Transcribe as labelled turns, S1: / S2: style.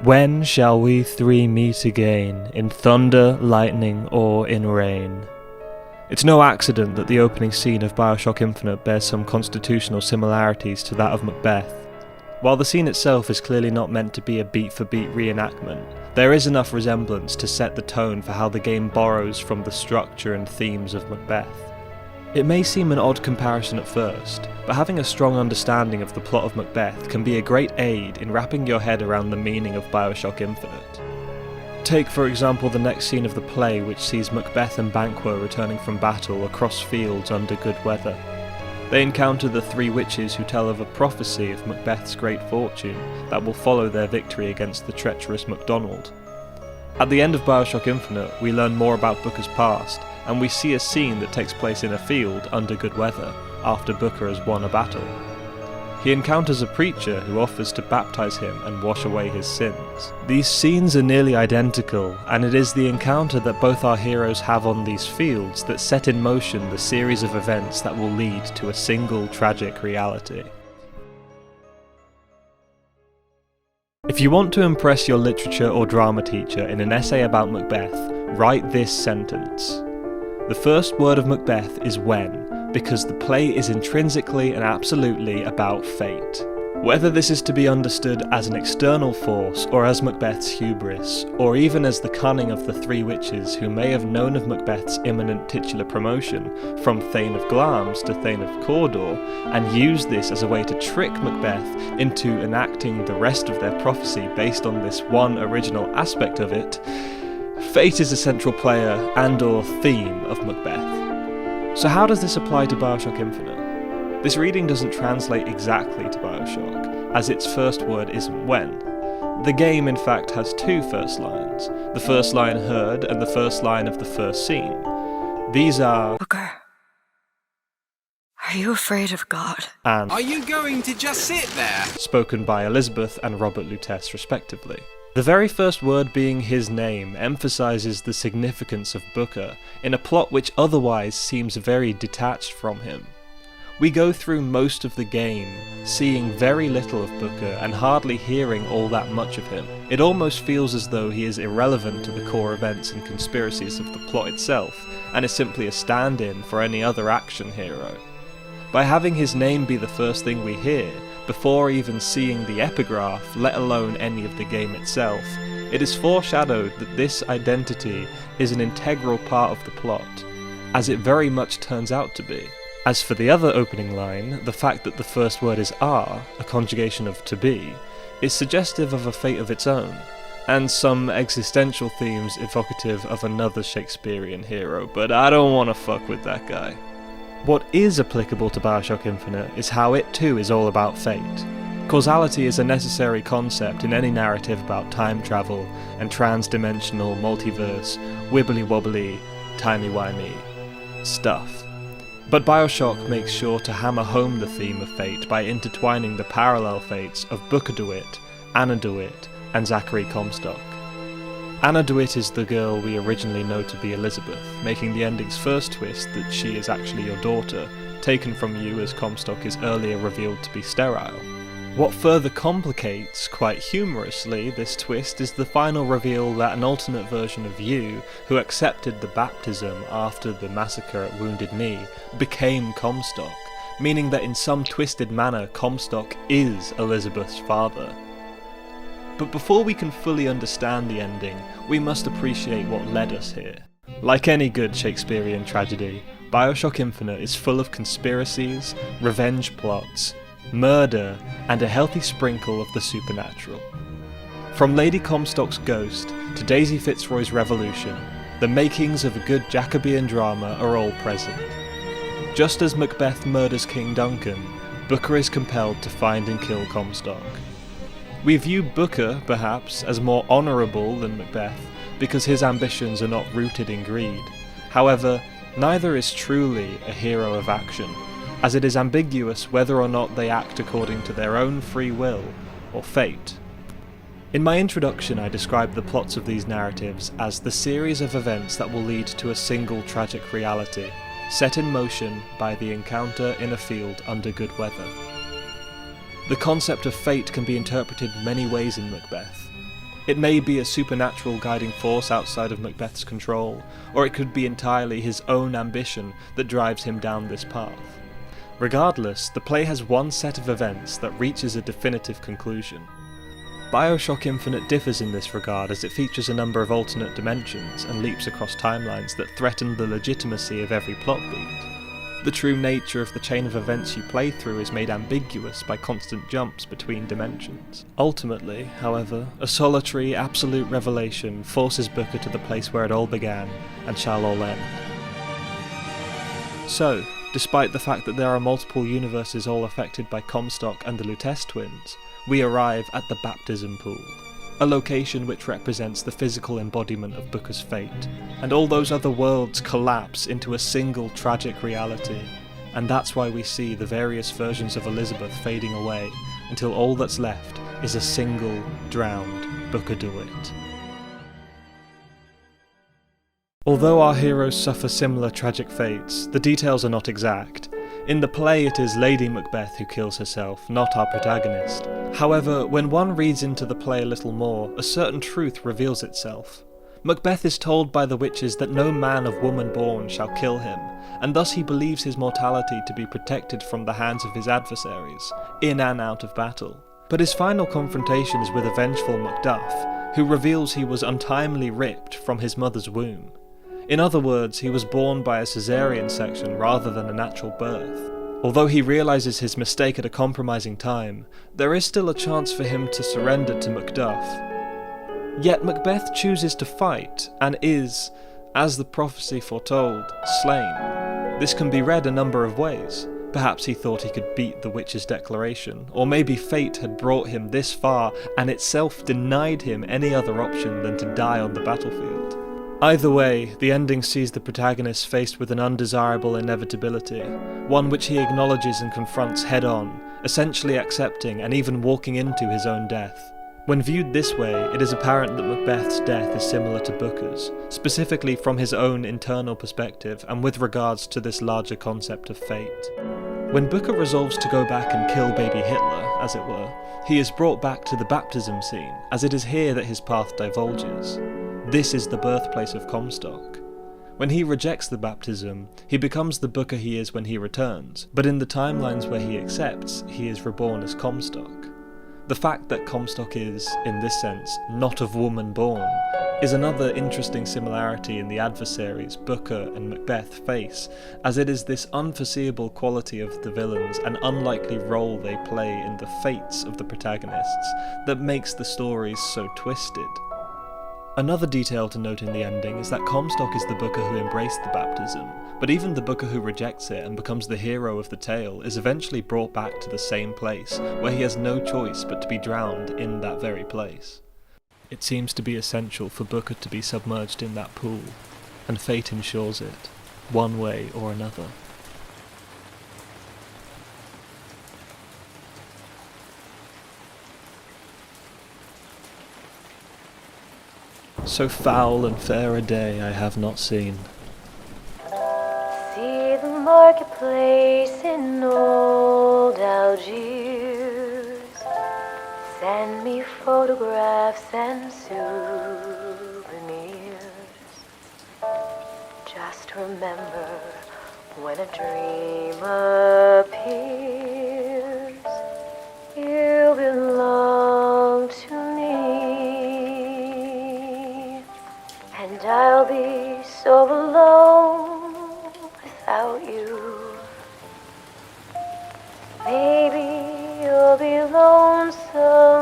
S1: When shall we three meet again, in thunder, lightning, or in rain? It's no accident that the opening scene of Bioshock Infinite bears some constitutional similarities to that of Macbeth. While the scene itself is clearly not meant to be a beat-for-beat reenactment, there is enough resemblance to set the tone for how the game borrows from the structure and themes of Macbeth. It may seem an odd comparison at first, but having a strong understanding of the plot of Macbeth can be a great aid in wrapping your head around the meaning of Bioshock Infinite. Take for example the next scene of the play, which sees Macbeth and Banquo returning from battle across fields under good weather. They encounter the three witches who tell of a prophecy of Macbeth's great fortune that will follow their victory against the treacherous MacDonald. At the end of Bioshock Infinite, we learn more about Booker's past, and we see a scene that takes place in a field under good weather, after Booker has won a battle. He encounters a preacher who offers to baptize him and wash away his sins. These scenes are nearly identical, and it is the encounter that both our heroes have on these fields that set in motion the series of events that will lead to a single tragic reality. If you want to impress your literature or drama teacher in an essay about Macbeth, write this sentence. The first word of Macbeth is when, because the play is intrinsically and absolutely about fate. Whether this is to be understood as an external force, or as Macbeth's hubris, or even as the cunning of the three witches who may have known of Macbeth's imminent titular promotion from Thane of Glamis to Thane of Cawdor, and used this as a way to trick Macbeth into enacting the rest of their prophecy based on this one original aspect of it, fate is a central player and/or theme of Macbeth. So how does this apply to Bioshock Infinite? This reading doesn't translate exactly to Bioshock, as its first word isn't when. The game in fact has two first lines, the first line heard and the first line of the first scene. These are
S2: Booker, are you afraid of God?
S1: And
S3: are you going to just sit there?
S1: Spoken by Elizabeth and Robert Lutece respectively. The very first word being his name emphasises the significance of Booker in a plot which otherwise seems very detached from him. We go through most of the game seeing very little of Booker and hardly hearing all that much of him. It almost feels as though he is irrelevant to the core events and conspiracies of the plot itself, and is simply a stand-in for any other action hero. By having his name be the first thing we hear, before even seeing the epigraph, let alone any of the game itself, it is foreshadowed that this identity is an integral part of the plot, as it very much turns out to be. As for the other opening line, the fact that the first word is are, a conjugation of to be, is suggestive of a fate of its own, and some existential themes evocative of another Shakespearean hero, but I don't want to fuck with that guy. What is applicable to Bioshock Infinite is how it too is all about fate. Causality is a necessary concept in any narrative about time travel and trans-dimensional, multiverse, wibbly-wobbly, timey-wimey stuff. But Bioshock makes sure to hammer home the theme of fate by intertwining the parallel fates of Booker DeWitt, Anna DeWitt, and Zachary Comstock. Anna DeWitt is the girl we originally know to be Elizabeth, making the ending's first twist that she is actually your daughter, taken from you as Comstock is earlier revealed to be sterile. What further complicates, quite humorously, this twist is the final reveal that an alternate version of you, who accepted the baptism after the massacre at Wounded Knee, became Comstock, meaning that in some twisted manner Comstock is Elizabeth's father. But before we can fully understand the ending, we must appreciate what led us here. Like any good Shakespearean tragedy, Bioshock Infinite is full of conspiracies, revenge plots, murder, and a healthy sprinkle of the supernatural. From Lady Comstock's ghost to Daisy Fitzroy's revolution, the makings of a good Jacobean drama are all present. Just as Macbeth murders King Duncan, Booker is compelled to find and kill Comstock. We view Booker, perhaps, as more honourable than Macbeth, because his ambitions are not rooted in greed. However, neither is truly a hero of action, as it is ambiguous whether or not they act according to their own free will, or fate. In my introduction I described the plots of these narratives as the series of events that will lead to a single tragic reality, set in motion by the encounter in a field under good weather. The concept of fate can be interpreted many ways in Macbeth. It may be a supernatural guiding force outside of Macbeth's control, or it could be entirely his own ambition that drives him down this path. Regardless, the play has one set of events that reaches a definitive conclusion. Bioshock Infinite differs in this regard as it features a number of alternate dimensions and leaps across timelines that threaten the legitimacy of every plot beat. The true nature of the chain of events you play through is made ambiguous by constant jumps between dimensions. Ultimately, however, a solitary, absolute revelation forces Booker to the place where it all began and shall all end. So, despite the fact that there are multiple universes all affected by Comstock and the Lutece twins, we arrive at the baptism pool, a location which represents the physical embodiment of Booker's fate, and all those other worlds collapse into a single tragic reality, and that's why we see the various versions of Elizabeth fading away until all that's left is a single, drowned Booker DeWitt. Although our heroes suffer similar tragic fates, the details are not exact. In the play it is Lady Macbeth who kills herself, not our protagonist. However, when one reads into the play a little more, a certain truth reveals itself. Macbeth is told by the witches that no man of woman born shall kill him, and thus he believes his mortality to be protected from the hands of his adversaries, in and out of battle. But his final confrontation is with a vengeful Macduff, who reveals he was untimely ripped from his mother's womb. In other words, he was born by a caesarean section rather than a natural birth. Although he realises his mistake at a compromising time, there is still a chance for him to surrender to Macduff. Yet Macbeth chooses to fight, and is, as the prophecy foretold, slain. This can be read a number of ways. Perhaps he thought he could beat the witch's declaration, or maybe fate had brought him this far and itself denied him any other option than to die on the battlefield. Either way, the ending sees the protagonist faced with an undesirable inevitability, one which he acknowledges and confronts head-on, essentially accepting and even walking into his own death. When viewed this way, it is apparent that Macbeth's death is similar to Booker's, specifically from his own internal perspective and with regards to this larger concept of fate. When Booker resolves to go back and kill baby Hitler, as it were, he is brought back to the baptism scene, as it is here that his path divulges. This is the birthplace of Comstock. When he rejects the baptism, he becomes the Booker he is when he returns, but in the timelines where he accepts, he is reborn as Comstock. The fact that Comstock is, in this sense, not of woman born, is another interesting similarity in the adversaries Booker and Macbeth face, as it is this unforeseeable quality of the villains and unlikely role they play in the fates of the protagonists that makes the stories so twisted. Another detail to note in the ending is that Comstock is the Booker who embraced the baptism, but even the Booker who rejects it and becomes the hero of the tale is eventually brought back to the same place, where he has no choice but to be drowned in that very place. It seems to be essential for Booker to be submerged in that pool, and fate ensures it, one way or another. So foul and fair a day I have not seen.
S2: See the marketplace in old Algiers. Send me photographs and souvenirs. Just remember when a dream appears, you belong to me. And I'll be so alone without you. Maybe you'll be lonesome